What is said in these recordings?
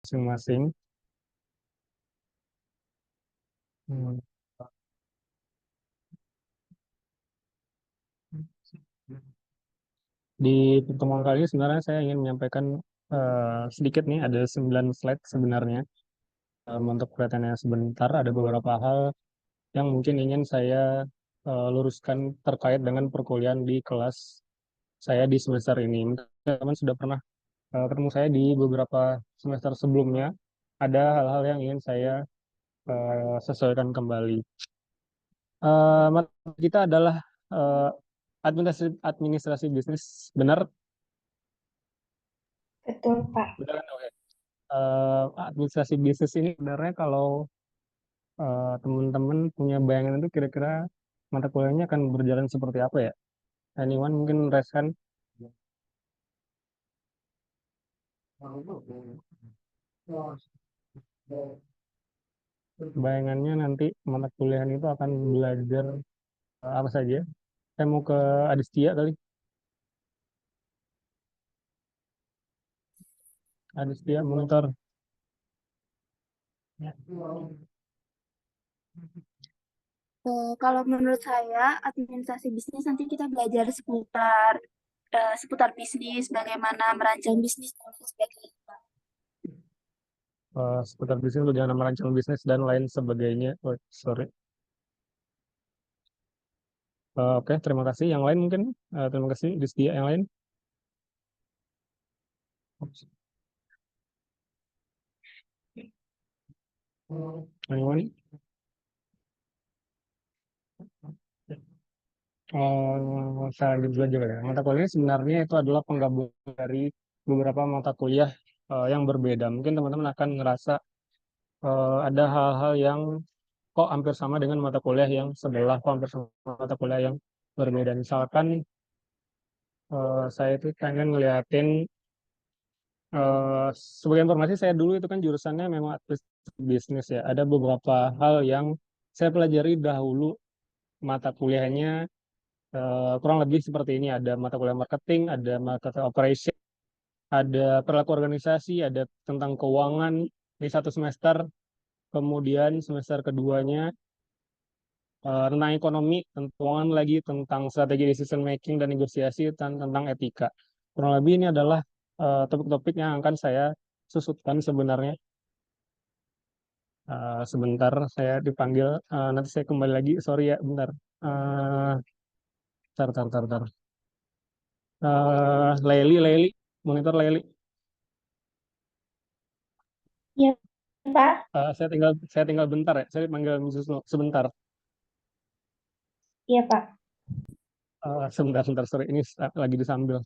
Masing-masing. Hmm. Di pertemuan kali ini sebenarnya saya ingin menyampaikan sedikit nih, ada 9 slide sebenarnya. Untuk perhatiannya sebentar, ada beberapa hal yang mungkin ingin saya luruskan terkait dengan perkuliahan di kelas saya di semester ini. Mungkin teman sudah pernah ketemu saya di beberapa semester sebelumnya. Ada hal-hal yang ingin saya sesuaikan kembali. Materi kita adalah eh, administrasi bisnis, benar? Betul, Pak. Benar kan? Oke. Administrasi bisnis ini sebenarnya kalau teman-teman punya bayangan itu kira-kira mata kuliahnya akan berjalan seperti apa ya? Anyone mungkin reskan bayangannya nanti mata kuliahan itu akan belajar apa saja? Saya mau ke Adistia kali. Adistia monitor. Kalau menurut saya, administrasi bisnis nanti kita belajar seputar bisnis, bagaimana merancang bisnis dan lain sebagainya. Seputar bisnis, jangan merancang bisnis dan lain sebagainya. Oh, sorry. Oke, terima kasih. Yang lain mungkin, terima kasih. Adistia yang lain. Anyone? Saya lanjut dulu aja kali ya. Mata kuliah ini sebenarnya itu adalah penggabungan dari beberapa mata kuliah yang berbeda. Mungkin teman-teman akan ngerasa ada hal-hal yang kok hampir sama dengan mata kuliah yang sebelah, kok hampir sama mata kuliah yang berbeda. Misalkan saya itu pengen ngeliatin sebagai informasi, saya dulu itu kan jurusannya memang administrasi bisnis ya. Ada beberapa hal yang saya pelajari dahulu mata kuliahnya kurang lebih seperti ini. Ada mata kuliah marketing, ada mata kuliah operation, ada perilaku organisasi, ada tentang keuangan di satu semester. Kemudian semester keduanya tentang ekonomi, tentang keuangan lagi, tentang strategi decision making dan negosiasi, dan tentang etika. Kurang lebih ini adalah topik-topik yang akan saya susutkan sebenarnya. Sebentar saya dipanggil, nanti saya kembali lagi. Sorry ya, bentar. Uh, tar, tar, tar, tar. Laili, monitor Laili. Iya, Pak. Saya tinggal bentar ya. Saya panggil Mrs. No sebentar. Iya, Pak. Sebentar, sorry. Ini lagi disambil.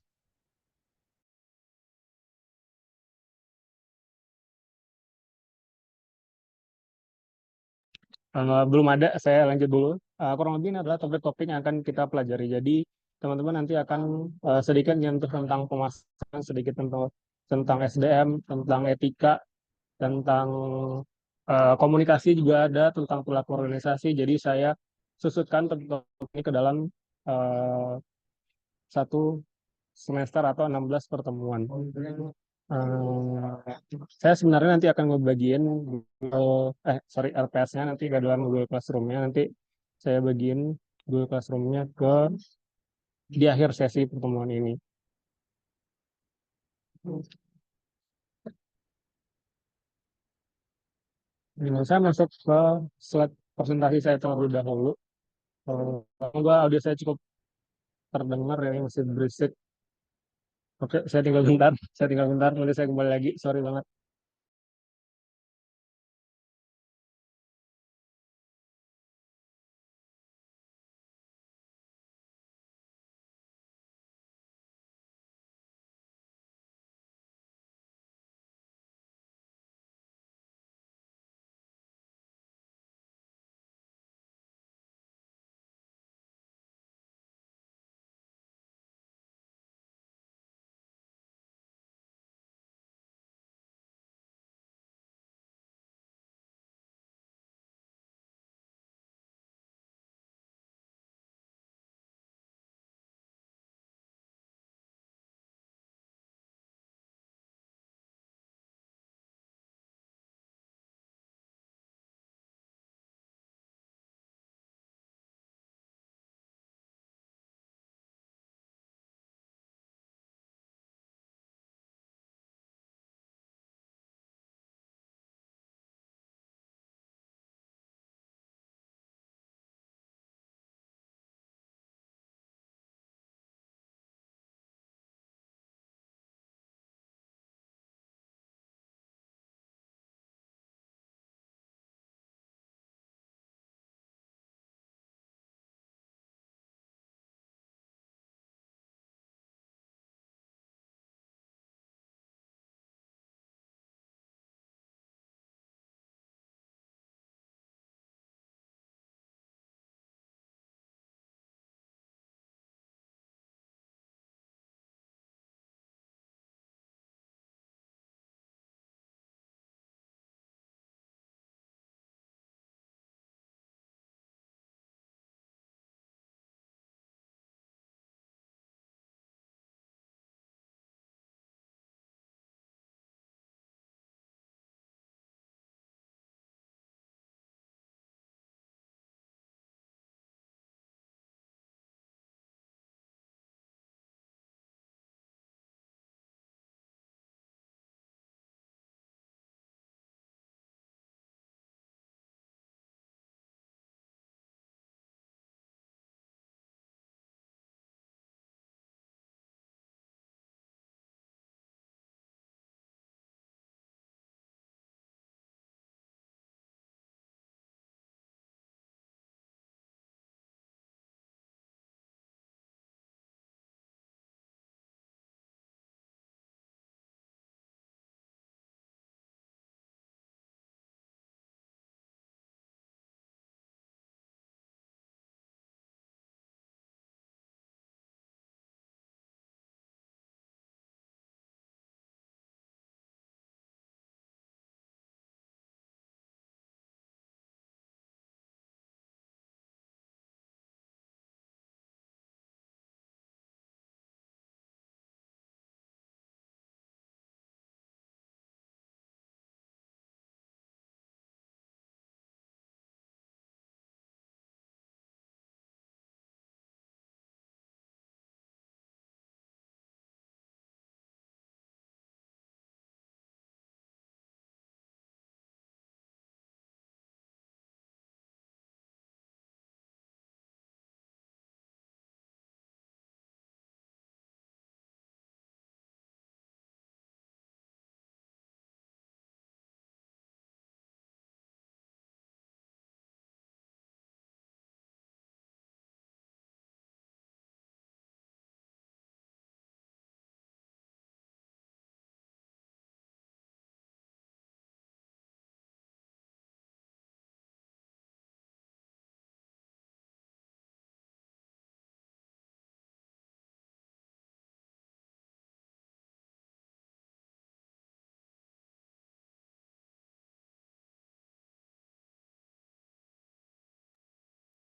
Belum ada, saya lanjut dulu. Kurang lebih ini adalah topik-topik yang akan kita pelajari. Jadi, teman-teman nanti akan sedikit nyentuh tentang pemasaran, sedikit tentang SDM, tentang etika, tentang komunikasi juga ada, tentang perilaku organisasi. Jadi, saya susutkan topik-topik ini ke dalam eh, satu semester atau 16 pertemuan. Saya sebenarnya nanti akan ngebagiin sorry, RPS-nya nanti ke dalam Google Classroom-nya. Nanti saya bagiin Google Classroom-nya ke di akhir sesi pertemuan ini. Saya masuk ke slide presentasi saya terlebih dahulu. Semoga audio saya cukup terdengar ya, masih berisik. Oke, saya tinggal bentar, nanti saya kembali lagi. Sorry banget.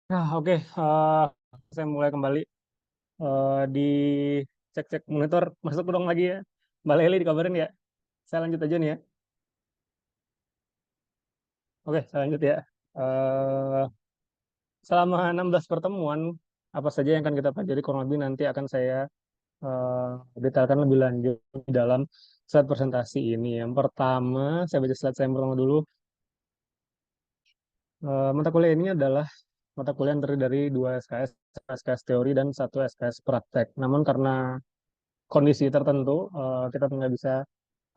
Nah, oke. Saya mulai kembali di cek-cek monitor. Masuk dong lagi ya. Mbak Leli dikabarin ya. Saya lanjut aja nih ya. Oke, saya lanjut ya. Eh, Selama 16 pertemuan, apa saja yang akan kita pelajari kurang lebih nanti akan saya eh, detailkan lebih lanjut di dalam slide presentasi ini. Yang pertama, saya baca slide saya yang pertama dulu. Mata kuliah ini adalah mata kuliah yang terdiri dari dua SKS, SKS teori dan satu SKS praktek. Namun karena kondisi tertentu, kita nggak bisa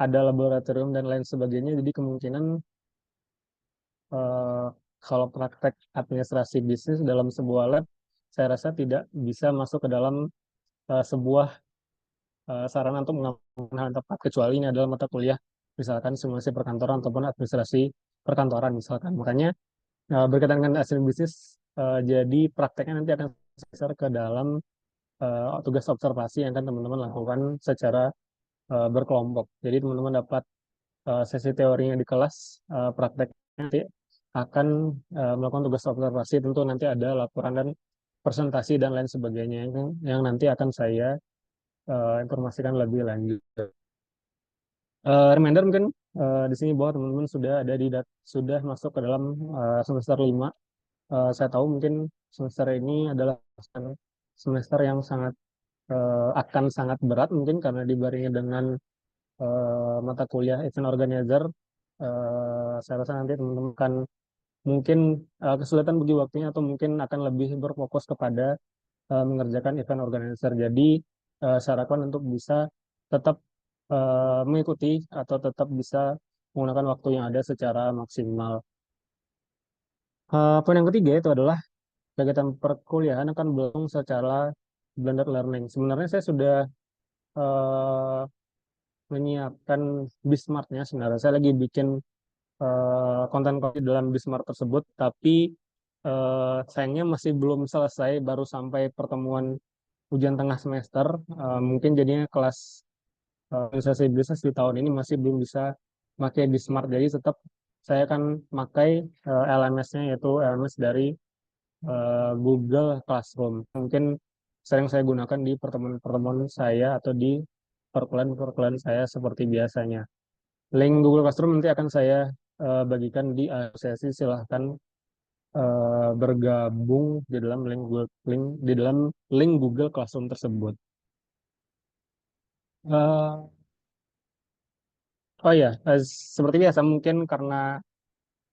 ada laboratorium dan lain sebagainya, jadi kemungkinan eh, kalau praktek administrasi bisnis dalam sebuah lab, saya rasa tidak bisa masuk ke dalam sebuah sarana untuk mengamankan hal yang tepat, kecuali ini adalah mata kuliah, misalkan simulasi perkantoran ataupun administrasi perkantoran misalkan. Makanya berkaitan dengan hasil bisnis, jadi prakteknya nanti akan besar ke dalam tugas observasi yang akan teman-teman lakukan secara berkelompok. Jadi teman-teman dapat sesi teorinya di kelas, praktek nanti akan melakukan tugas observasi. Tentu nanti ada laporan dan presentasi dan lain sebagainya yang nanti akan saya informasikan lebih lanjut. Reminder mungkin di sini bahwa teman-teman sudah ada sudah masuk ke dalam semester 5. Saya tahu mungkin semester ini adalah semester yang sangat akan sangat berat mungkin karena dibarengi dengan mata kuliah event organizer. Saya rasa nanti teman-teman akan mungkin kesulitan bagi waktunya atau mungkin akan lebih berfokus kepada mengerjakan event organizer. Jadi sarankan untuk bisa tetap mengikuti atau tetap bisa menggunakan waktu yang ada secara maksimal. Poin yang ketiga itu adalah kegiatan perkuliahan akan berlangsung secara blended learning. Sebenarnya saya sudah eh, menyiapkan Bismarck-nya. Sebenarnya saya lagi bikin konten-konten dalam Bismarck tersebut, tapi sayangnya masih belum selesai, baru sampai pertemuan ujian tengah semester. Mungkin jadinya kelas organisasi bisnis di tahun ini masih belum bisa pakai Bismarck, jadi tetap saya akan pakai LMS-nya, yaitu LMS dari Google Classroom. Mungkin sering saya gunakan di pertemuan-pertemuan saya atau di perkuliahan-perkuliahan saya seperti biasanya. Link Google Classroom nanti akan saya bagikan di sesi. Silahkan bergabung di dalam di dalam link Google Classroom tersebut. Eh, oh ya, seperti biasa mungkin karena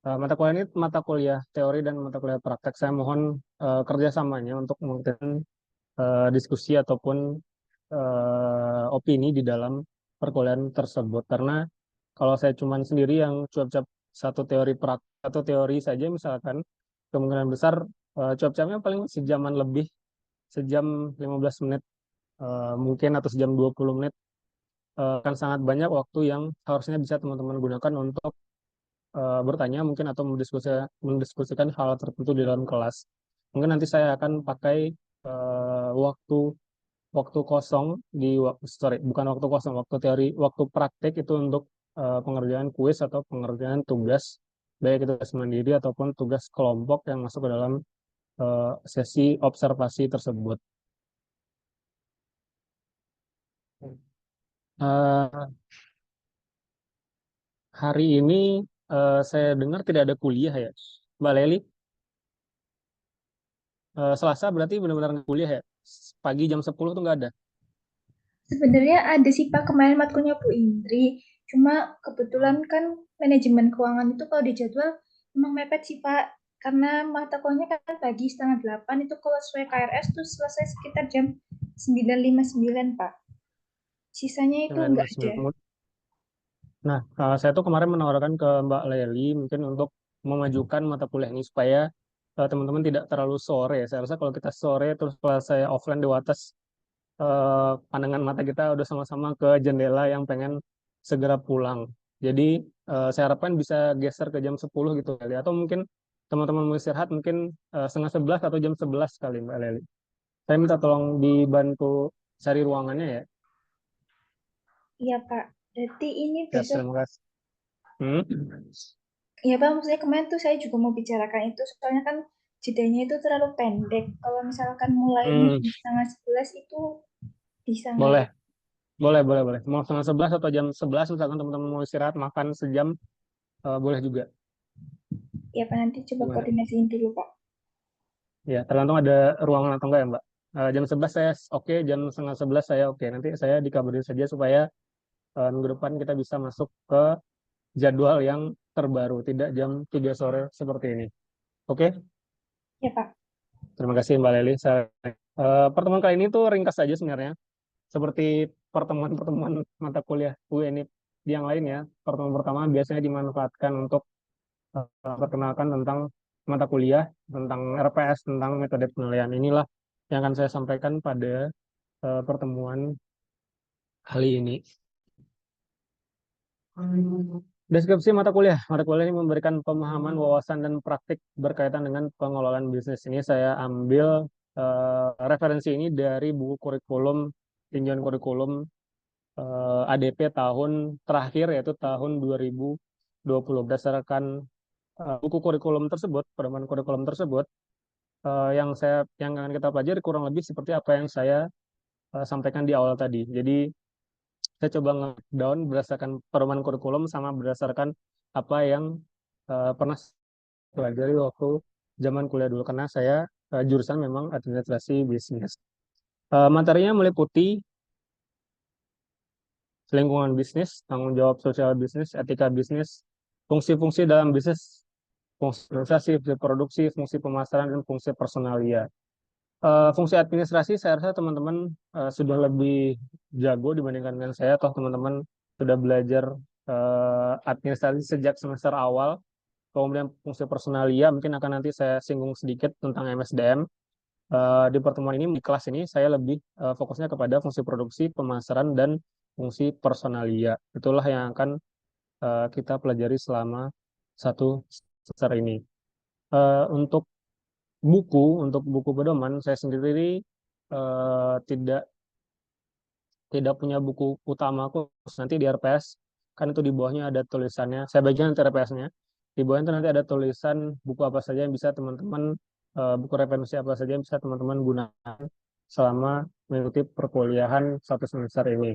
mata kuliah ini mata kuliah teori dan mata kuliah praktek, saya mohon kerjasamanya untuk mungkin diskusi ataupun opini di dalam perkuliahan tersebut. Karena kalau saya cuman sendiri yang cuap-cuap satu teori saja misalkan, kemungkinan besar cuap-cuapnya paling sejaman lebih, sejam 15 menit mungkin, atau sejam 20 menit. Akan sangat banyak waktu yang harusnya bisa teman-teman gunakan untuk bertanya mungkin atau mendiskusikan hal tertentu di dalam kelas. Mungkin nanti saya akan pakai waktu waktu kosong sorry, bukan waktu kosong, waktu praktek itu untuk pengerjaan kuis atau pengerjaan tugas, baik itu tugas mandiri ataupun tugas kelompok yang masuk ke dalam sesi observasi tersebut. Eh, Hari ini saya dengar tidak ada kuliah ya, Mbak Leli. Selasa berarti benar-benar nggak kuliah ya? Pagi jam 10 tuh nggak ada. Sebenarnya ada sih Pak kemarin matkulnya Bu Indri. Cuma kebetulan kan manajemen keuangan itu kalau di jadwal memang mepet sih Pak. Karena mata kuliahnya kan pagi setengah 8 itu kalau sesuai KRS tuh selesai sekitar jam 9.59 Pak. Sisanya itu nggak ada. 9.59. Nah, saya tuh kemarin menawarkan ke Mbak Leli mungkin untuk memajukan mata kuliah ini supaya teman-teman tidak terlalu sore. Saya rasa kalau kita sore terus kelas saya offline di Wates, pandangan mata kita udah sama-sama ke jendela yang pengen segera pulang. Jadi saya harapkan bisa geser ke jam 10 gitu kali. Atau mungkin teman-teman mau istirahat mungkin setengah 11 atau jam 11 kali Mbak Leli. Saya minta tolong dibantu cari ruangannya ya. Iya Pak. Berarti ini Ya, besok. terima kasih. Hmm? Iya Pak, maksudnya kemarin tuh saya juga mau bicarakan itu. Soalnya kan jedanya itu terlalu pendek. Kalau misalkan mulainya Hmm, jam setengah 11 itu bisa nggak boleh, ya? boleh. Mau setengah 11 atau jam 11, misalkan teman-teman mau istirahat makan sejam, boleh juga. Ya, Pak, nanti coba Gimana? koordinasiin dulu, Pak. Ya, tergantung ada ruangan atau enggak ya, Mbak. Jam 11 saya oke, jam 10:30 saya oke. Nanti saya dikabarin saja supaya minggu depan kita bisa masuk ke jadwal yang terbaru, tidak jam 3 sore seperti ini. Oke, Ya, Pak. terima kasih Mbak Leli. Pertemuan kali ini tuh ringkas saja sebenarnya, seperti pertemuan-pertemuan mata kuliah UNI yang lain ya. Pertemuan pertama biasanya dimanfaatkan untuk perkenalkan tentang mata kuliah, tentang RPS, tentang metode penilaian. Inilah yang akan saya sampaikan pada pertemuan kali ini. Deskripsi mata kuliah. Mata kuliah ini memberikan pemahaman, wawasan, dan praktik berkaitan dengan pengelolaan bisnis. Ini saya ambil referensi ini dari buku kurikulum, tinjauan kurikulum ADP tahun terakhir, yaitu tahun 2020. Berdasarkan buku kurikulum tersebut, pedoman kurikulum tersebut, yang akan kita pelajari kurang lebih seperti apa yang saya sampaikan di awal tadi. Jadi saya coba nge-down berdasarkan pedoman kurikulum sama berdasarkan apa yang pernah saya pelajari waktu zaman kuliah dulu, karena saya jurusan memang administrasi bisnis. Materinya meliputi lingkungan bisnis, tanggung jawab sosial bisnis, etika bisnis, fungsi-fungsi dalam bisnis, fungsi organisasi, fungsi produksi, fungsi pemasaran, dan fungsi personalia. Fungsi administrasi saya rasa teman-teman sudah lebih jago dibandingkan dengan saya, toh teman-teman sudah belajar administrasi sejak semester awal. Kemudian fungsi personalia mungkin akan nanti saya singgung sedikit tentang MSDM. Di pertemuan ini, di kelas ini saya lebih fokusnya kepada fungsi produksi, pemasaran, dan fungsi personalia. Itulah yang akan kita pelajari selama satu semester ini. Untuk untuk buku pedoman, saya sendiri tidak tidak punya buku utama khusus. Nanti di RPS kan itu di bawahnya ada tulisannya. Saya bagian nanti RPS-nya. Di bawahnya itu nanti ada tulisan buku apa saja yang bisa teman-teman, buku referensi apa saja yang bisa teman-teman gunakan selama mengikuti perkuliahan satu semester ini.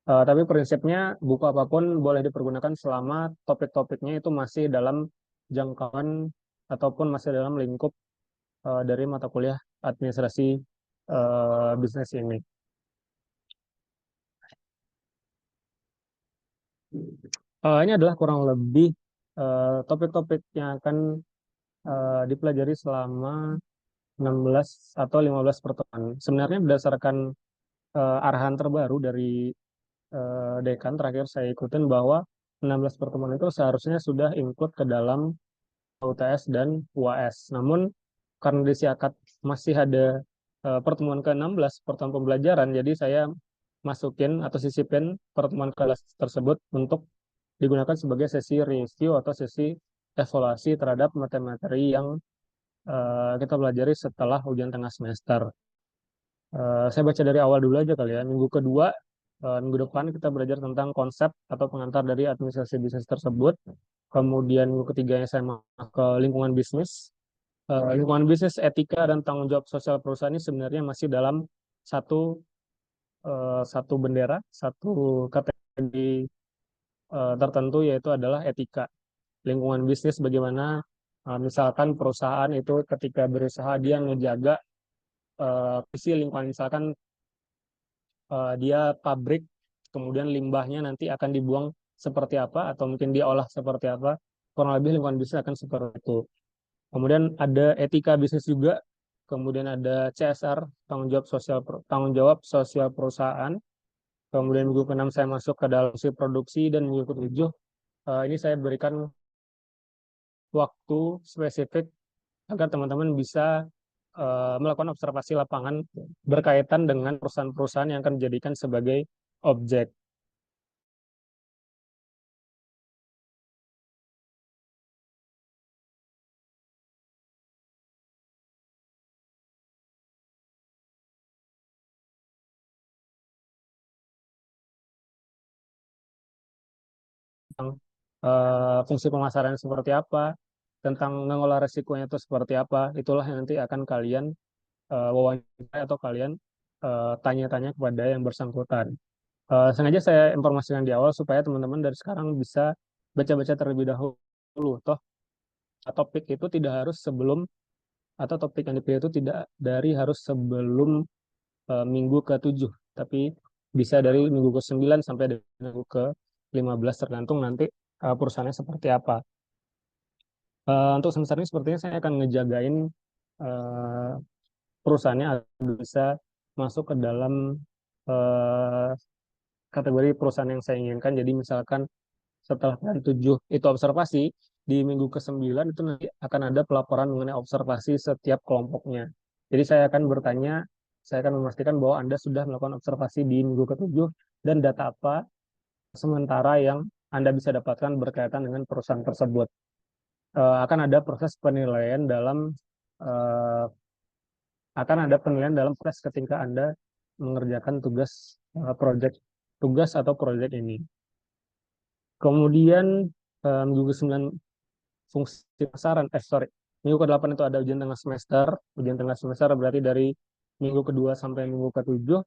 Tapi prinsipnya buku apapun boleh dipergunakan selama topik-topiknya itu masih dalam jangkauan ataupun masih dalam lingkup dari mata kuliah administrasi bisnis ini. Ini adalah kurang lebih topik-topik yang akan dipelajari selama 16 atau 15 pertemuan. Sebenarnya berdasarkan arahan terbaru dari dekan terakhir saya ikutin bahwa 16 pertemuan itu seharusnya sudah include ke dalam UTS dan UAS. Namun karena di Siakat masih ada pertemuan ke-16, pertemuan pembelajaran, jadi saya masukin atau sisipin pertemuan kelas tersebut untuk digunakan sebagai sesi review atau sesi evaluasi terhadap materi yang kita pelajari setelah ujian tengah semester. Saya baca dari awal dulu aja kali ya. Minggu kedua, minggu depan kita belajar tentang konsep atau pengantar dari administrasi bisnis tersebut. Kemudian minggu ketiganya saya masuk ke lingkungan bisnis. Lingkungan bisnis, etika, dan tanggung jawab sosial perusahaan ini sebenarnya masih dalam satu satu bendera, satu kategori tertentu, yaitu adalah etika. Lingkungan bisnis bagaimana misalkan perusahaan itu ketika berusaha dia menjaga visi lingkungan, misalkan dia pabrik, kemudian limbahnya nanti akan dibuang seperti apa atau mungkin diolah seperti apa, kurang lebih lingkungan bisnis akan seperti itu. Kemudian ada etika bisnis juga, kemudian ada CSR, tanggung jawab sosial perusahaan. Kemudian minggu ke-6 saya masuk ke dalam si produksi, dan minggu ke-7 ini saya berikan waktu spesifik agar teman-teman bisa melakukan observasi lapangan berkaitan dengan perusahaan-perusahaan yang akan dijadikan sebagai objek. Fungsi pemasaran seperti apa, tentang mengelola resikonya itu seperti apa, itulah yang nanti akan kalian wawancara atau kalian tanya-tanya kepada yang bersangkutan. Sengaja saya informasikan di awal supaya teman-teman dari sekarang bisa baca-baca terlebih dahulu. Toh topik itu tidak harus sebelum atau topik yang dipilih itu tidak dari harus sebelum minggu ke-7, tapi bisa dari minggu ke-9 sampai dari minggu ke-15 tergantung nanti perusahaannya seperti apa. Untuk semester ini sepertinya saya akan ngejagain uh, perusahaannya agar bisa masuk ke dalam uh, kategori perusahaan yang saya inginkan. Jadi misalkan setelah hari 7 itu observasi, di minggu ke-9 itu nanti akan ada pelaporan mengenai observasi setiap kelompoknya. Jadi saya akan memastikan bahwa Anda sudah melakukan observasi di minggu ke-7 dan data apa sementara yang Anda bisa dapatkan berkaitan dengan perusahaan tersebut. Akan ada proses penilaian eh, proses ketika Anda mengerjakan tugas atau proyek ini. Kemudian minggu ke-9 fungsi pasaran, minggu ke-8 itu ada ujian tengah semester. Ujian tengah semester berarti dari minggu kedua sampai minggu ke-7.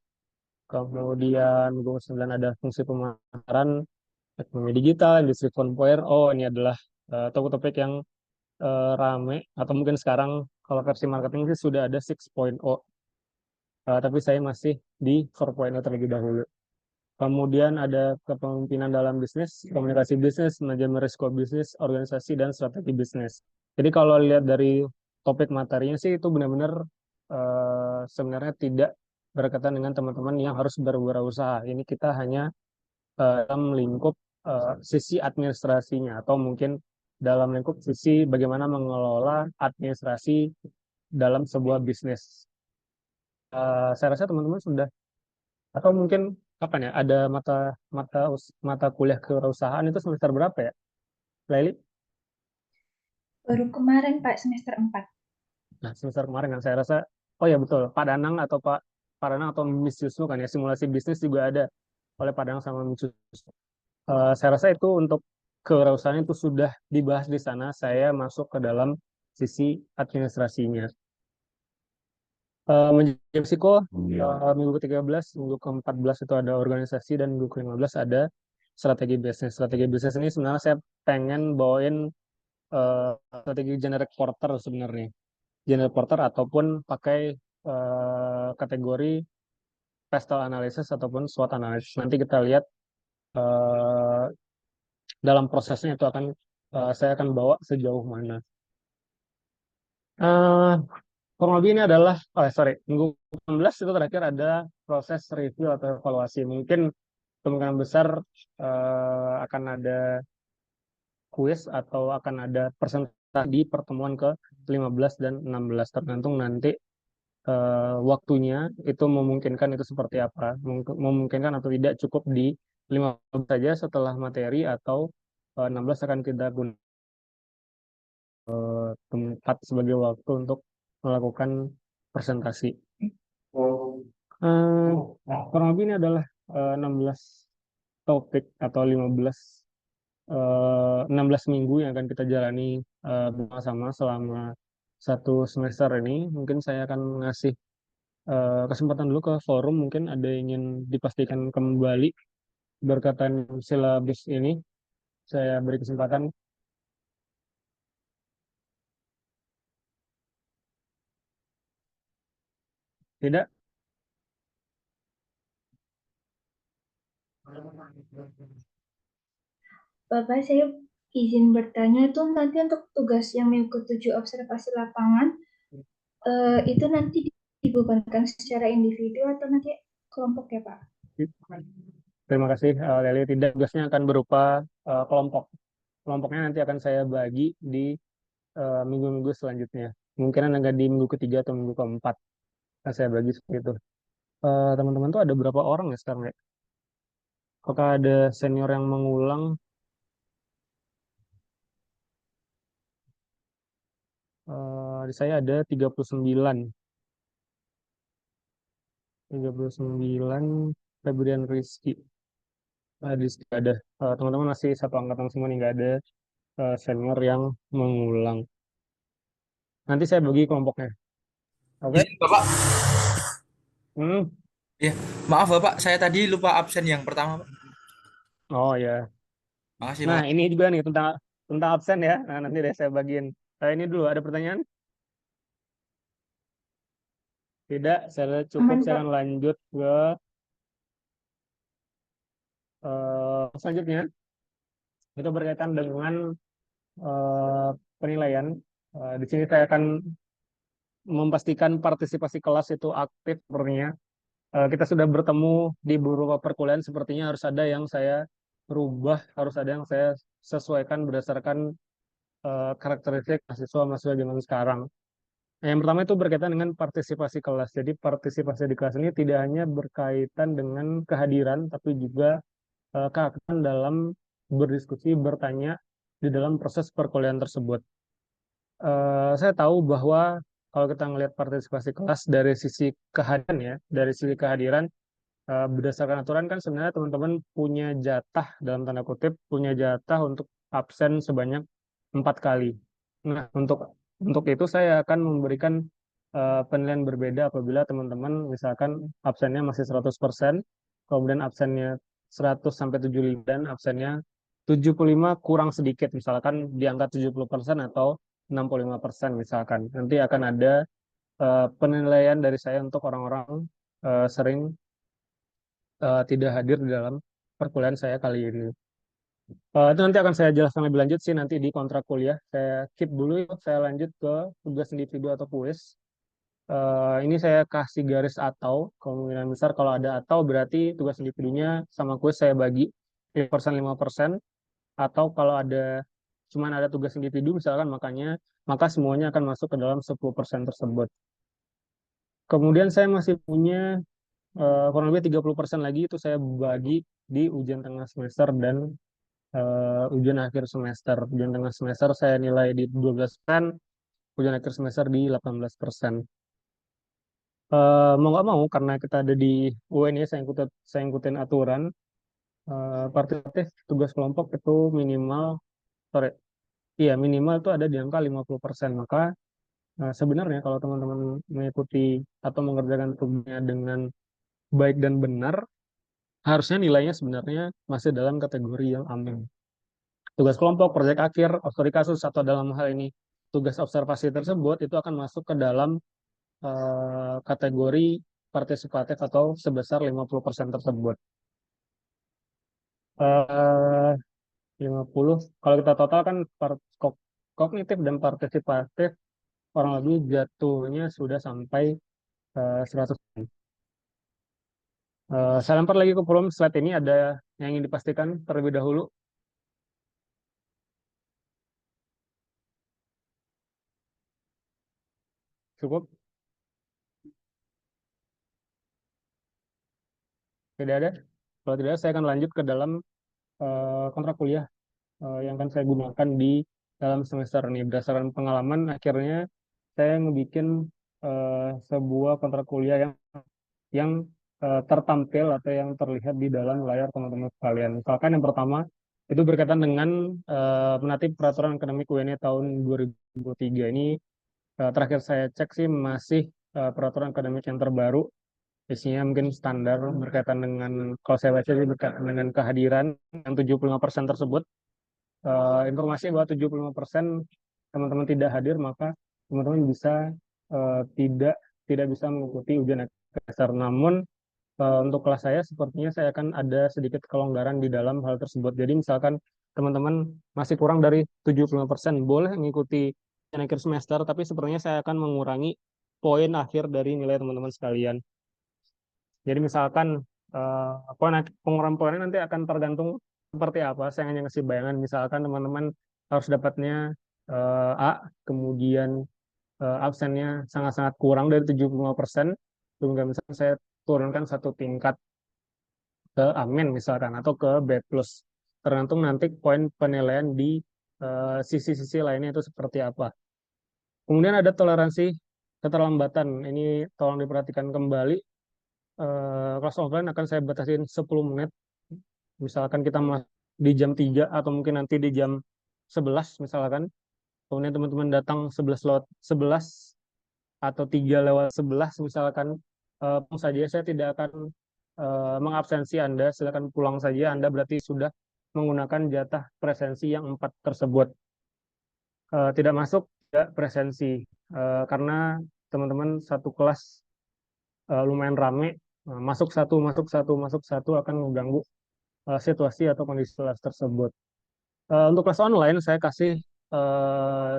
Kemudian minggu ke-9 ada fungsi pemasaran, ekonomi digital, industri 4.0. Oh, ini adalah topik-topik yang rame, atau mungkin sekarang kalau versi marketing sih sudah ada 6.0. Tapi saya masih di 4.0 terlebih dahulu. Kemudian ada kepemimpinan dalam bisnis, komunikasi bisnis, manajemen risiko bisnis, organisasi, dan strategi bisnis. Jadi kalau lihat dari topik materinya sih itu benar-benar sebenarnya tidak berkaitan dengan teman-teman yang harus berwirausaha. Ini kita hanya dalam lingkup sisi administrasinya atau mungkin dalam lingkup sisi bagaimana mengelola administrasi dalam sebuah bisnis. Saya rasa teman-teman sudah, atau mungkin kapan ya ada mata mata kuliah kewirausahaan itu semester berapa ya, Laili? Baru kemarin Pak semester 4. Nah, semester kemarin kan saya rasa, oh ya betul, Pak Danang atau Miss Yusuf kan ya, simulasi bisnis juga ada oleh Pak Danang sama Miss Yusuf. Saya rasa itu untuk kewirausahaan itu sudah dibahas di sana. Saya masuk ke dalam sisi administrasinya. Menjadi psiko, minggu ke-13, minggu ke-14 itu ada organisasi, dan minggu ke-15 ada strategi bisnis. Strategi bisnis ini sebenarnya saya pengen bawain strategi generic porter sebenarnya. Generic porter ataupun pakai kategori pestle analysis ataupun SWOT analysis. Nanti kita lihat eh, dalam prosesnya itu saya akan bawa sejauh mana. Eh, Kurang lebih ini adalah, minggu 16 itu terakhir ada proses review atau evaluasi. Mungkin kemungkinan besar akan ada kuis atau akan ada presentasi di pertemuan ke-15 dan 16, tergantung nanti waktunya itu memungkinkan itu seperti apa. Memungkinkan atau tidak cukup di 15 saja setelah materi, atau 16 akan kita gunakan tempat sebagai waktu untuk melakukan presentasi. Eh, Kurang lebih ini adalah 16 topik atau 16 minggu yang akan kita jalani bersama selama satu semester ini. Mungkin saya akan ngasih kesempatan dulu ke forum, mungkin ada yang ingin dipastikan kembali berkaitan silabus ini. Saya beri kesempatan. Tidak? Bapak, saya izin bertanya itu nanti untuk tugas yang minggu ke-7 observasi lapangan, itu nanti dibebankan secara individu atau nanti kelompok ya Pak? Terima kasih, Leli. Tidak, tugasnya akan berupa kelompok. Kelompoknya nanti akan saya bagi di minggu-minggu selanjutnya. Mungkin agak di minggu ke-3 atau minggu ke-4. Nah, saya bagi seperti itu. Teman-teman tuh ada berapa orang ya sekarang ya? Apakah ada senior yang mengulang? Di saya ada 39. 39 Febrian Rizky. Rizky ada. Teman-teman masih satu angkatan semua nih, nggak ada senior yang mengulang. Nanti saya bagi kelompoknya. Oke? Izin Bapak, Hmm. ya, maaf Bapak, saya tadi lupa absen yang pertama, Pak. Oh ya. Makasih Nah, Pak. ini juga nih tentang tentang absen ya. Nah, nanti deh saya bagiin. Ini dulu ada pertanyaan? Tidak, saya cukup. Aman, Saya Pak. akan lanjut ke selanjutnya. Itu berkaitan dengan eh, penilaian. Di sini saya akan memastikan partisipasi kelas itu aktif sebenarnya. Kita sudah bertemu di beberapa perkuliahan, sepertinya harus ada yang saya rubah, harus ada yang saya sesuaikan berdasarkan karakteristik mahasiswa-mahasiswa zaman sekarang. Nah, yang pertama itu berkaitan dengan partisipasi kelas. Jadi partisipasi di kelas ini tidak hanya berkaitan dengan kehadiran, tapi juga keaktifan dalam berdiskusi, bertanya di dalam proses perkuliahan tersebut. Saya tahu bahwa kalau kita melihat partisipasi kelas dari sisi kehadiran ya, dari sisi kehadiran berdasarkan aturan kan sebenarnya teman-teman punya jatah dalam tanda kutip punya jatah untuk absen sebanyak 4 kali. Nah, untuk itu saya akan memberikan penilaian berbeda apabila teman-teman misalkan absennya masih 100%, kemudian absennya 100 sampai 75 dan absennya 75 kurang sedikit, misalkan di angka 70% atau 65% misalkan. Nanti akan ada penilaian dari saya untuk orang-orang sering tidak hadir di dalam perkuliahan saya kali ini. Itu nanti akan saya jelaskan lebih lanjut sih nanti di kontrak kuliah. Saya keep dulu yuk, saya lanjut ke tugas individu atau kuis. Ini saya kasih garis atau kemungkinan besar kalau ada atau berarti tugas individunya sama kuis saya bagi 5% 5%, atau kalau ada cuman ada tugas individu misalkan maka semuanya akan masuk ke dalam 10% tersebut. Kemudian saya masih punya kurang lebih 30% lagi itu saya bagi di ujian tengah semester dan ujian akhir semester. Ujian tengah semester saya nilai di 12%, ujian akhir semester di 18%. Mau nggak mau, karena kita ada di UN ya, saya ikutin aturan, partisipatif tugas kelompok itu minimal, sorry, iya minimal itu ada di angka 50%. Maka sebenarnya kalau teman-teman mengikuti atau mengerjakan tugasnya dengan baik dan benar, harusnya nilainya sebenarnya masih dalam kategori yang aman. Tugas kelompok, proyek akhir, studi kasus, atau dalam hal ini tugas observasi tersebut itu akan masuk ke dalam kategori partisipatif atau sebesar 50% tersebut. Eh, 50, kalau kita total kan kognitif dan partisipatif kurang lebih jatuhnya sudah sampai 100. Saya lempar lagi ke forum slide ini, ada yang ingin dipastikan terlebih dahulu. Cukup? Tidak ada? Kalau tidak, saya akan lanjut ke dalam kontrak kuliah yang akan saya gunakan di dalam semester ini. Berdasarkan pengalaman, akhirnya saya ngebikin sebuah kontrak kuliah yang tertampil atau yang terlihat di dalam layar teman-teman sekalian. Misalkan yang pertama itu berkaitan dengan menatip peraturan akademik UNY tahun 2003 ini. Terakhir saya cek sih masih peraturan akademik yang terbaru. Isinya mungkin standar berkaitan dengan, kalau saya baca sih berkaitan dengan kehadiran yang 75% tersebut. Informasi bahwa 75% teman-teman tidak hadir, maka teman-teman bisa tidak tidak bisa mengikuti ujian dasar. Namun untuk kelas saya sepertinya saya akan ada sedikit kelonggaran di dalam hal tersebut. Jadi misalkan teman-teman masih kurang dari 75%, boleh mengikuti ujian akhir semester, tapi sepertinya saya akan mengurangi poin akhir dari nilai teman-teman sekalian. Jadi misalkan pengurangan poinnya nanti akan tergantung seperti apa. Saya hanya ngasih bayangan, misalkan teman-teman harus dapatnya A, kemudian absennya sangat-sangat kurang dari 75%, kemudian misalkan saya turunkan satu tingkat ke Amin misalkan, atau ke B+. Tergantung nanti poin penilaian di sisi-sisi lainnya itu seperti apa. Kemudian ada toleransi keterlambatan. Ini tolong diperhatikan kembali. Kelas offline akan saya batasin 10 menit. Misalkan kita di jam 3 atau mungkin nanti di jam 11 misalkan, kemudian teman-teman datang 11 atau 3:11 misalkan, pulang saja, saya tidak akan mengabsensi Anda, silakan pulang saja, Anda berarti sudah menggunakan jatah presensi yang 4 tersebut. Tidak masuk, tidak presensi. Karena teman-teman satu kelas lumayan rame, masuk satu, masuk satu, masuk satu akan mengganggu situasi atau kondisi kelas tersebut. Untuk kelas online, saya kasih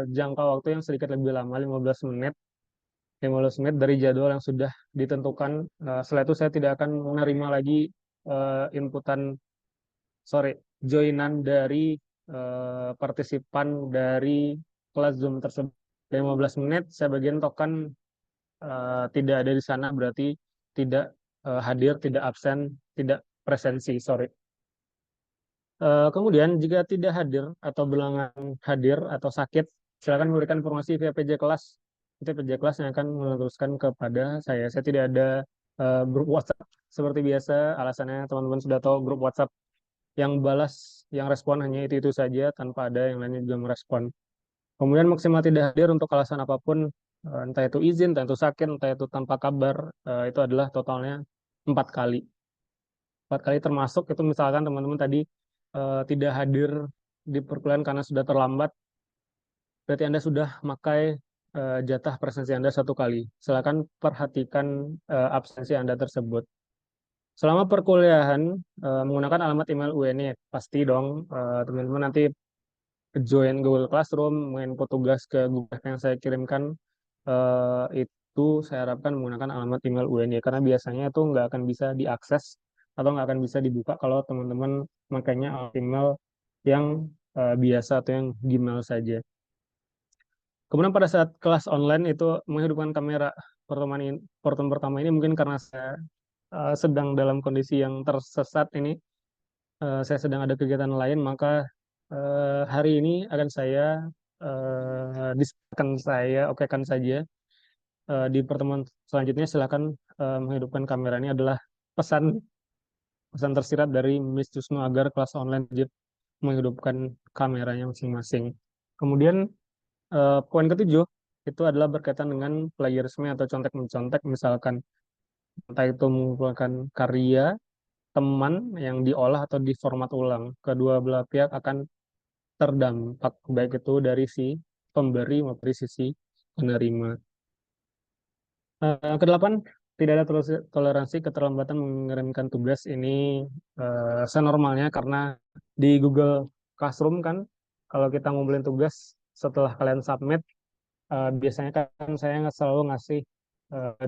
jangka waktu yang sedikit lebih lama, 15 menit. 15 menit dari jadwal yang sudah ditentukan. Setelah itu saya tidak akan menerima lagi inputan, sorry, joinan dari partisipan dari kelas Zoom tersebut. 15 menit, saya bagian token tidak ada di sana, berarti tidak hadir, tidak absen, tidak presensi, sorry. Kemudian jika tidak hadir atau berhalangan hadir atau sakit, silakan memberikan informasi via PJ kelas. Itu PJ kelas yang akan meneruskan kepada saya. Saya tidak ada grup WhatsApp seperti biasa. Alasannya teman-teman sudah tahu, grup WhatsApp yang balas, yang respon hanya itu saja tanpa ada yang lainnya juga merespon. Kemudian maksimal tidak hadir untuk alasan apapun, entah itu izin, entah itu sakit, entah itu tanpa kabar, itu adalah totalnya 4 kali. 4 kali termasuk itu misalkan teman-teman tadi tidak hadir di perkuliahan karena sudah terlambat, berarti Anda sudah memakai jatah presensi Anda 1 kali. Silakan perhatikan absensi Anda tersebut. Selama perkuliahan menggunakan alamat email UNY, pasti dong teman-teman nanti join Google Classroom, menginput tugas ke Google yang saya kirimkan, itu saya harapkan menggunakan alamat email UNY, karena biasanya itu nggak akan bisa diakses atau nggak akan bisa dibuka kalau teman-teman makanya alamat email yang biasa atau yang Gmail saja. Kemudian pada saat kelas online itu menghidupkan kamera. Pertemuan pertama ini mungkin karena saya sedang dalam kondisi yang tersesat ini, saya sedang ada kegiatan lain, maka hari ini akan saya saya okekan saja. Di pertemuan selanjutnya silakan menghidupkan kamera. Ini adalah pesan pesan tersirat dari Miss Jusno agar kelas online wajib menghidupkan kameranya masing-masing. Kemudian poin ketujuh itu adalah berkaitan dengan plagiarisme atau contek-mencontek, misalkan entah itu mengumpulkan karya teman yang diolah atau diformat ulang. Kedua belah pihak akan terdampak, baik itu dari si pemberi maupun dari sisi penerima. Kedelapan, tidak ada toleransi keterlambatan mengirimkan tugas. Ini senormalnya, karena di Google Classroom kan, kalau kita ngumpulin tugas setelah kalian submit, biasanya kan saya selalu ngasih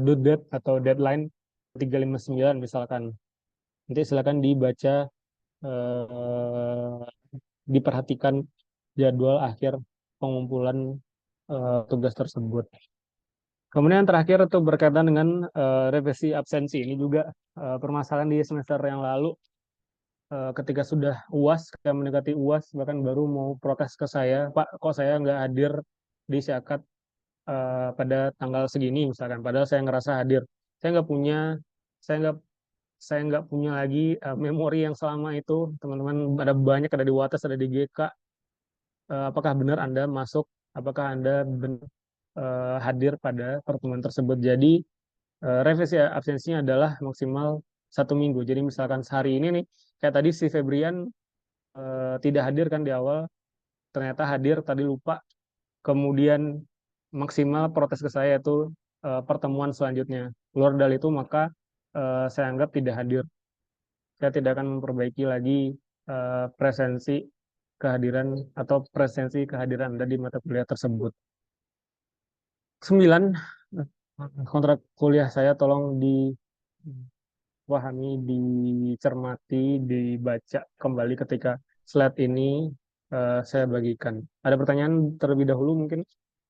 due date atau deadline 359 misalkan. Nanti silakan dibaca, eh, diperhatikan jadwal akhir pengumpulan tugas tersebut. Kemudian yang terakhir itu berkaitan dengan revisi absensi. Ini juga permasalahan di semester yang lalu, ketika sudah UAS, ketika mendekati UAS, bahkan baru mau protes ke saya, Pak, kok saya nggak hadir di Syakat pada tanggal segini misalkan, padahal saya ngerasa hadir. Saya nggak punya, saya nggak saya nggak punya lagi memori yang selama itu, teman-teman ada banyak, ada di Wates, ada di GK. Apakah benar Anda masuk? Apakah Anda hadir pada pertemuan tersebut? Jadi revisi absensinya adalah maksimal 1 minggu. Jadi misalkan sehari ini nih, kayak tadi si Febrian tidak hadir kan di awal, ternyata hadir, tadi lupa. Kemudian maksimal protes ke saya itu pertemuan selanjutnya. Keluar dari itu maka saya anggap tidak hadir. Saya tidak akan memperbaiki lagi presensi kehadiran atau presensi kehadiran Anda di mata kuliah tersebut. 9, kontrak kuliah saya tolong dipahami, dicermati, dibaca kembali ketika slide ini saya bagikan. Ada pertanyaan terlebih dahulu mungkin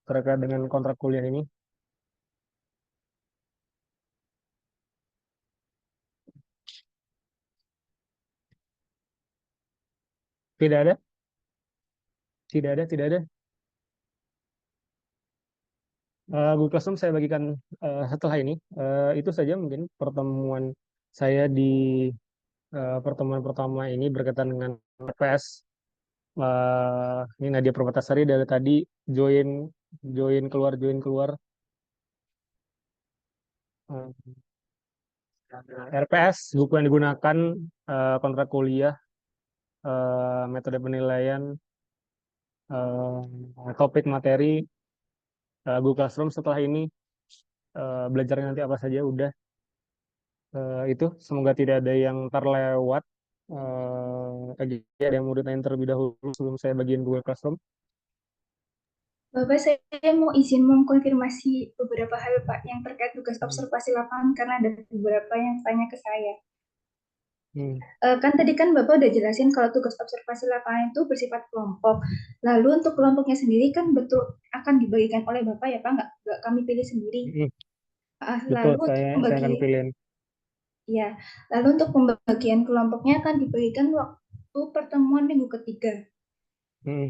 terkait dengan kontrak kuliah ini? Tidak ada? Tidak ada, tidak ada. Google Classroom saya bagikan setelah ini. Itu saja mungkin pertemuan saya di pertemuan pertama ini berkaitan dengan PS. Ini Nadia Permatasari dari tadi join join keluar. Eh, RPS buku yang digunakan, kontrak kuliah, metode penilaian, topik materi, Google Classroom. Setelah ini belajarnya nanti apa saja udah. Itu semoga tidak ada yang terlewat. Ada yang mau ditanyain terlebih dahulu sebelum saya bagian Google Classroom. Bapak, saya mau izin mengkonfirmasi beberapa hal, Pak, yang terkait tugas observasi lapangan karena ada beberapa yang tanya ke saya. Hmm. Kan tadi kan Bapak udah jelasin kalau tugas observasi lapangan itu bersifat kelompok. Lalu untuk kelompoknya sendiri kan betul akan dibagikan oleh Bapak ya Pak, nggak kami pilih sendiri. Hmm. Betul, Lalu untuk saya akan pilihin. ya, lalu untuk pembagian kelompoknya akan dibagikan waktu pertemuan minggu ketiga. Hmm.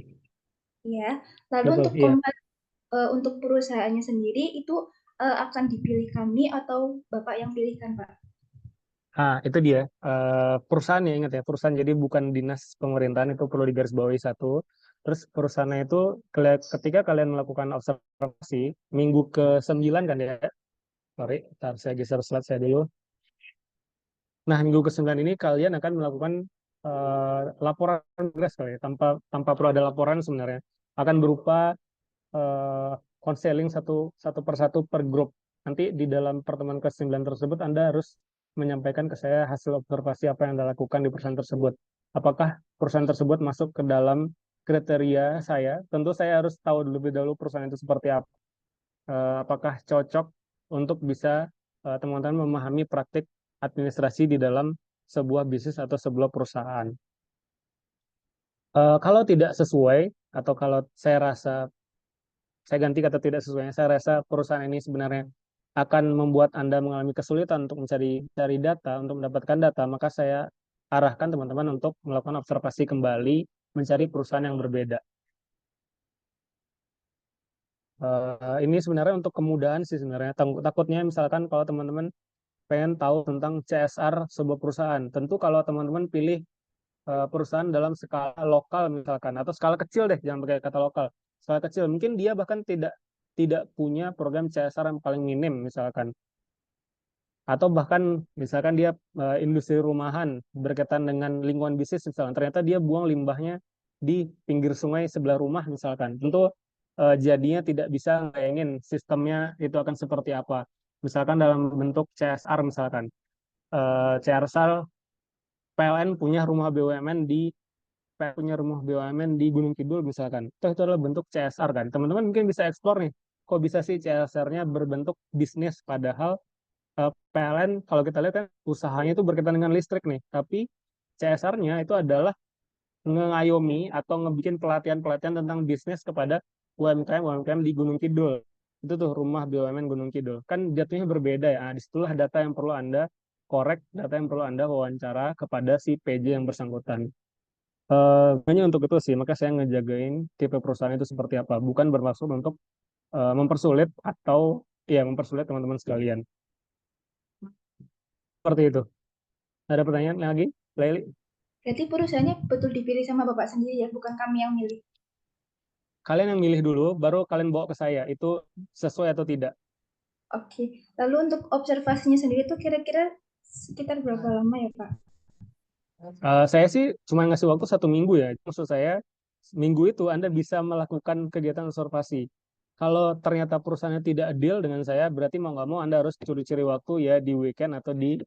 Ya, lalu Betul, untuk iya. untuk perusahaannya sendiri itu akan dipilih kami atau Bapak yang pilihkan, Pak? Itu dia. Perusahaan ya, ingat ya, perusahaan jadi bukan dinas pemerintahan, itu perlu digarisbawahi satu. Terus perusahaannya itu ketika kalian melakukan observasi minggu ke-9 kan ya. Sorry, ntar saya geser slide saya dulu. Nah, minggu ke-9 ini kalian akan melakukan laporan progres kali ya, tanpa perlu ada laporan sebenarnya. Akan berupa eh, konseling satu persatu per grup. Nanti di dalam pertemuan ke-9 tersebut Anda harus menyampaikan ke saya hasil observasi apa yang Anda lakukan di perusahaan tersebut. Apakah perusahaan tersebut masuk ke dalam kriteria saya? Tentu saya harus tahu lebih dahulu perusahaan itu seperti apa. Apakah cocok untuk bisa teman-teman memahami praktik administrasi di dalam sebuah bisnis atau sebuah perusahaan. Kalau tidak sesuai atau kalau saya ganti kata tidak sesuai. Saya rasa perusahaan ini sebenarnya akan membuat Anda mengalami kesulitan untuk mencari data, untuk mendapatkan data, maka saya arahkan teman-teman untuk melakukan observasi kembali, mencari perusahaan yang berbeda. Ini sebenarnya untuk kemudahan sih sebenarnya. Takutnya misalkan kalau teman-teman pengen tahu tentang CSR sebuah perusahaan, tentu kalau teman-teman pilih perusahaan dalam skala lokal misalkan atau skala kecil deh, jangan pakai kata lokal, skala kecil mungkin dia bahkan tidak tidak punya program CSR yang paling minim misalkan, atau bahkan misalkan dia industri rumahan berkaitan dengan lingkungan bisnis misalkan, ternyata dia buang limbahnya di pinggir sungai sebelah rumah misalkan, tentu jadinya tidak bisa bayangin sistemnya itu akan seperti apa. Misalkan dalam bentuk CSR misalkan, CSR PLN punya rumah BUMN di Gunung Kidul misalkan. Itu adalah bentuk CSR kan. Teman-teman mungkin bisa eksplor nih, kok bisa sih CSR-nya berbentuk bisnis, padahal PLN kalau kita lihat kan usahanya itu berkaitan dengan listrik nih, tapi CSR-nya itu adalah mengayomi atau ngebikin pelatihan-pelatihan tentang bisnis kepada UMKM di Gunung Kidul. Itu tuh rumah BUMN Gunung Kidul. Kan jatuhnya berbeda ya. Disitulah data yang perlu Anda korek, data yang perlu Anda wawancara kepada si PJ yang bersangkutan. Hanya untuk itu sih, maka saya ngejagain tipe perusahaan itu seperti apa. Bukan bermaksud untuk mempersulit atau ya mempersulit teman-teman sekalian. Seperti itu. Ada pertanyaan lagi, Laili? Berarti perusahaannya betul dipilih sama Bapak sendiri ya, bukan kami yang milih. Kalian yang milih dulu, baru kalian bawa ke saya. Itu sesuai atau tidak. Oke. Lalu untuk observasinya sendiri itu kira-kira sekitar berapa lama ya, Pak? Saya sih cuma ngasih waktu 1 minggu ya. Maksud saya, minggu itu Anda bisa melakukan kegiatan observasi. Kalau ternyata perusahaannya tidak deal dengan saya, berarti mau nggak mau Anda harus curi-curi waktu ya di weekend atau di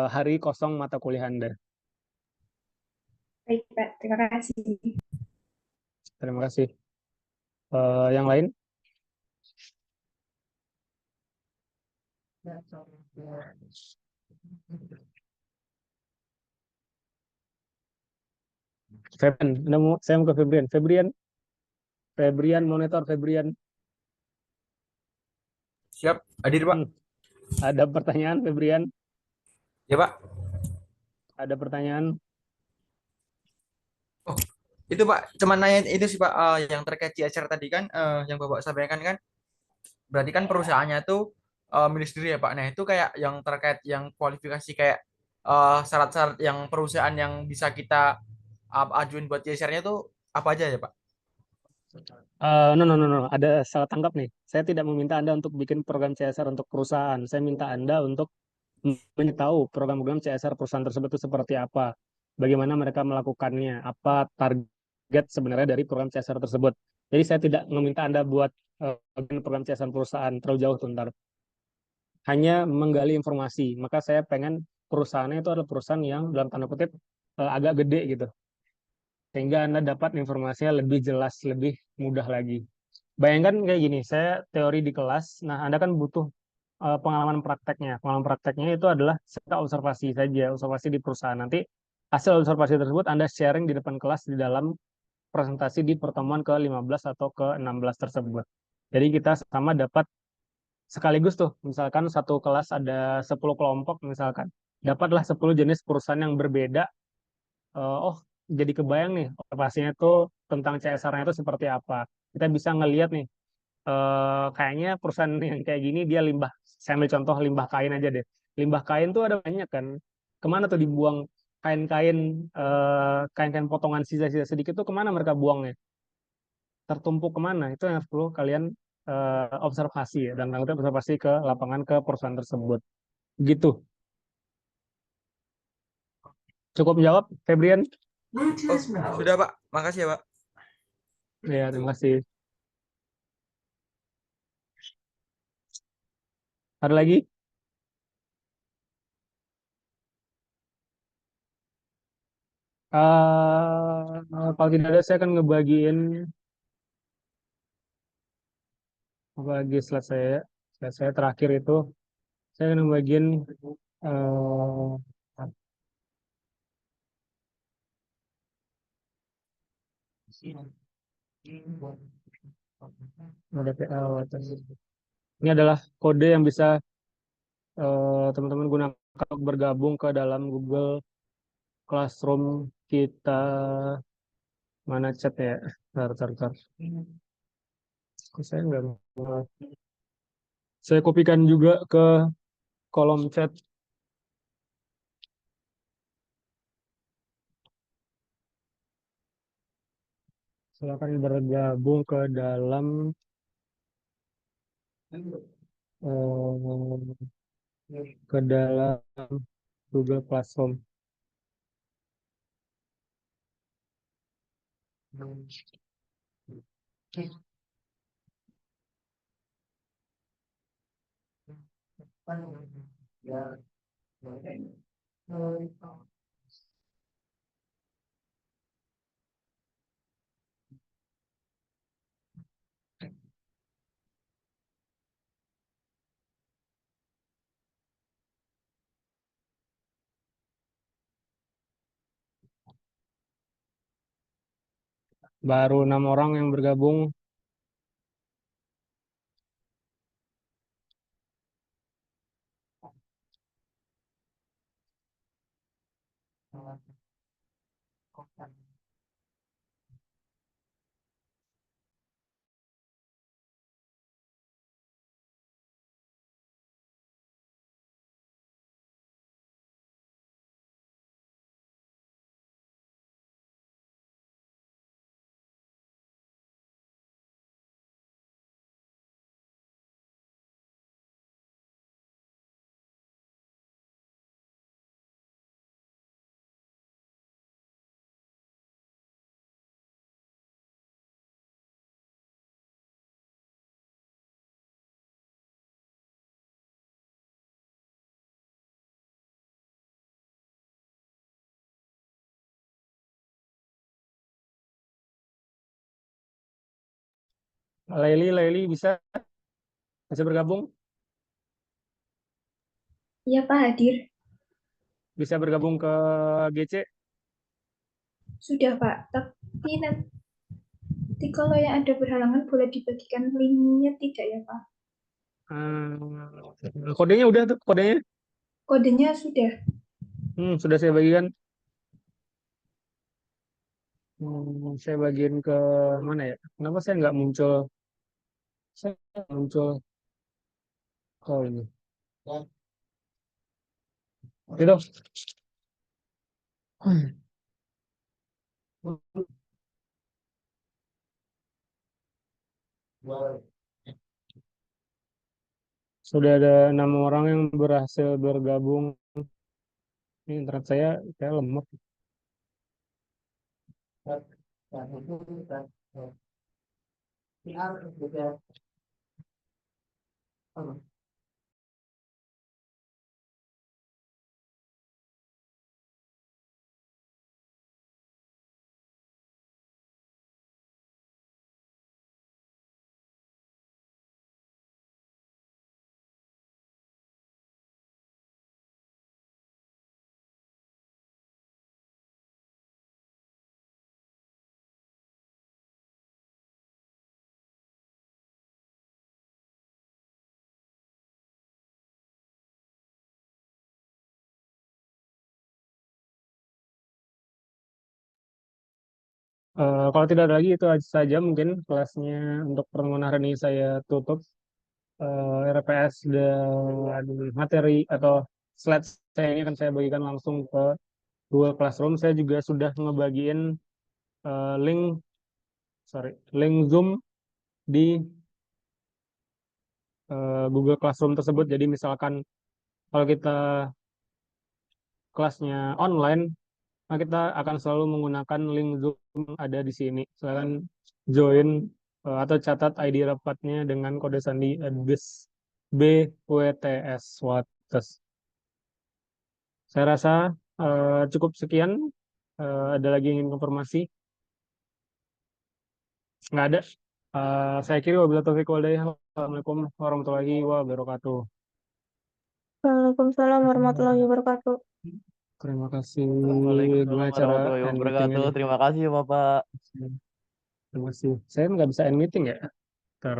hari kosong mata kuliah Anda. Baik, Pak. Terima kasih. Terima kasih. Yang lain? Febrian, saya mau ke Febrian. Febrian monitor Febrian. Siap, hadir Pak. Ada pertanyaan Febrian? Ya Pak. Ada pertanyaan? Oh, itu Pak, cuman nanya itu sih Pak, yang terkait CSR tadi kan, yang Bapak sampaikan kan, berarti kan perusahaannya itu milik sendiri ya Pak. Nah itu kayak yang terkait yang kualifikasi kayak syarat-syarat yang perusahaan yang bisa kita ajuin buat CSR-nya tuh apa aja ya Pak? No, no, no, no. Ada salah tangkap nih. Saya tidak meminta Anda untuk bikin program CSR untuk perusahaan. Saya minta Anda untuk tahu program-program CSR perusahaan tersebut itu seperti apa, bagaimana mereka melakukannya, apa target sebenarnya dari program CSR tersebut. Jadi saya tidak meminta Anda buat program CSR perusahaan terlalu jauh tuh ntar. Hanya menggali informasi. Maka saya pengen perusahaannya itu adalah perusahaan yang dalam tanda kutip agak gede gitu. Sehingga Anda dapat informasinya lebih jelas, lebih mudah lagi. Bayangkan kayak gini, saya teori di kelas, nah Anda kan butuh pengalaman prakteknya. Pengalaman prakteknya itu adalah kita observasi saja, observasi di perusahaan. Nanti hasil observasi tersebut Anda sharing di depan kelas di dalam presentasi di pertemuan ke-15 atau ke-16 tersebut. Jadi kita sama dapat sekaligus tuh, misalkan satu kelas ada 10 kelompok misalkan. Dapatlah 10 jenis perusahaan yang berbeda. Oh, jadi kebayang nih observasinya itu tentang CSR-nya itu seperti apa. Kita bisa ngelihat nih kayaknya perusahaan yang kayak gini dia limbah. Saya ambil contoh limbah kain aja deh. Limbah kain tuh ada banyak kan. Kemana tuh dibuang kain-kain kain-kain potongan sisa-sisa sedikit tuh kemana mereka buangnya? Tertumpuk kemana? Itu yang perlu kalian observasi ya dan lakukan observasi ke lapangan ke perusahaan tersebut. Gitu. Cukup menjawab, Febrian? Oh, sudah Pak. Makasih ya Pak. Ya, terima kasih. Ada lagi? Kalau tidak ada, saya akan ngebagiin bagi slide saya. Slide saya terakhir itu saya akan bagian ini adalah kode yang bisa teman-teman gunakan untuk bergabung ke dalam Google Classroom kita. Mana chat ya? Tar. Kok saya nggak mau. Saya kopikan juga ke kolom chat. Silakan bergabung ke dalam ke dalam Google Classroom. Baru 6 orang yang bergabung. Laili bisa bergabung? Iya Pak hadir. Bisa bergabung ke GC? Sudah Pak. Tapi nanti kalau yang ada berhalangan boleh dibagikan linknya tidak ya Pak? Kodenya udah tuh, kodenya. Kodenya sudah. Sudah saya bagikan. Saya bagiin ke mana ya? Kenapa saya nggak muncul? Saya nggak muncul. Oh ini. Itu. Sudah ada 6 orang yang berhasil bergabung. Ini internet saya kayak lemot. Kalau tidak ada lagi itu saja mungkin kelasnya untuk pertemuan hari ini saya tutup. RPS dan materi atau slide saya ini akan saya bagikan langsung ke Google Classroom. Saya juga sudah ngebagiin eh, link link Zoom di Google Classroom tersebut. Jadi misalkan kalau kita kelasnya online, maka kita akan selalu menggunakan link Zoom ada di sini. Silakan join atau catat ID rapatnya dengan kode sandi BWTS Wates. Saya rasa cukup sekian. Ada lagi yang ingin konfirmasi? Nggak ada. Saya kira wabillahi taufiq wal hidayah. Assalamualaikum warahmatullahi wabarakatuh. Waalaikumsalam warahmatullahi wabarakatuh. Terima kasih. Waalaikumsalam Gimana cara warahmatullahi end meeting wabarakatuh. ini? Terima kasih Bapak. Terima kasih. Saya nggak bisa end meeting ya. Ntar.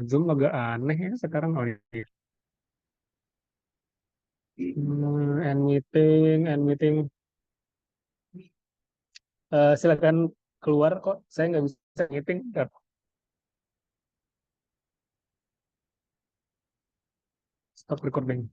Zoom agak aneh ya sekarang. Oh iya. End meeting, end meeting. Silakan keluar kok. Saya nggak bisa meeting. Ntar. Stop recording.